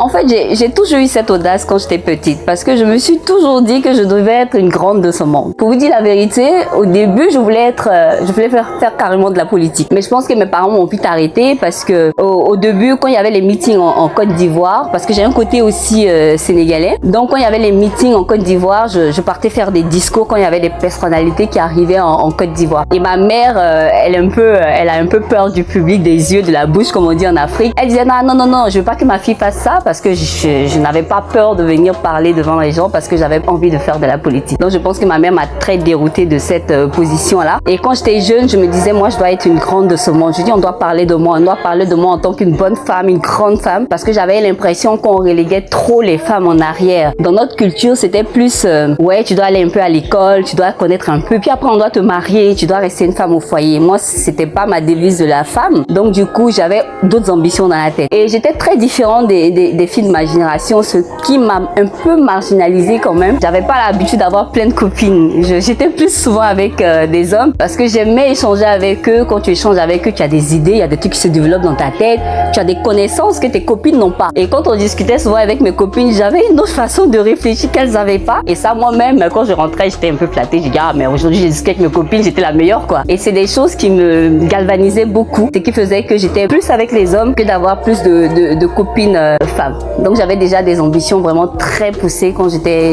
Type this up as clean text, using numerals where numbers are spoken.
En fait, j'ai toujours eu cette audace quand j'étais petite parce que je me suis toujours dit que je devais être une grande de ce monde. Pour vous dire la vérité, au début, je voulais faire carrément de la politique. Mais je pense que mes parents m'ont vite arrêté parce que au début, quand il y avait les meetings en Côte d'Ivoire, parce que j'ai un côté aussi sénégalais, donc quand il y avait les meetings en Côte d'Ivoire, je partais faire des discours quand il y avait des personnalités qui arrivaient en Côte d'Ivoire. Et ma mère, elle a un peu peur du public, des yeux, de la bouche, comme on dit en Afrique. Elle disait non, je veux pas que ma fille fasse ça parce que je n'avais pas peur de venir parler devant les gens parce que j'avais envie de faire de la politique. Donc je pense que ma mère m'a très déroutée de cette position-là. Et quand j'étais jeune, je me disais moi je dois être une grande de ce monde. Je dis on doit parler de moi en tant qu'une bonne femme, une grande femme, parce que j'avais l'impression qu'on reléguait trop les femmes en arrière. Dans notre culture, c'était plus ouais, tu dois aller un peu à l'école, tu dois connaître un peu, puis après on doit te marier, tu dois rester une femme au foyer. Moi, c'était pas ma devise de la femme. Donc du coup, j'avais d'autres ambitions dans la tête. Et j'étais très différente des filles de ma génération, ce qui m'a un peu marginalisée quand même. J'avais pas l'habitude d'avoir plein de copines. J'étais plus souvent avec des hommes parce que j'aimais échanger avec eux. Quand tu échanges avec eux, tu as des idées, il y a des trucs qui se développent dans ta tête, tu as des connaissances que tes copines n'ont pas. Et quand on discutait souvent avec mes copines, j'avais une autre façon de réfléchir qu'elles n'avaient pas. Et ça, moi-même, quand je rentrais, j'étais un peu flattée. Je dis ah mais aujourd'hui j'ai discuté avec mes copines, j'étais la meilleure quoi. Et c'est des choses qui me galvanisaient beaucoup, ce qui faisait que j'étais plus avec les hommes que d'avoir plus de copines femmes. Donc j'avais déjà des ambitions vraiment très poussées quand j'étais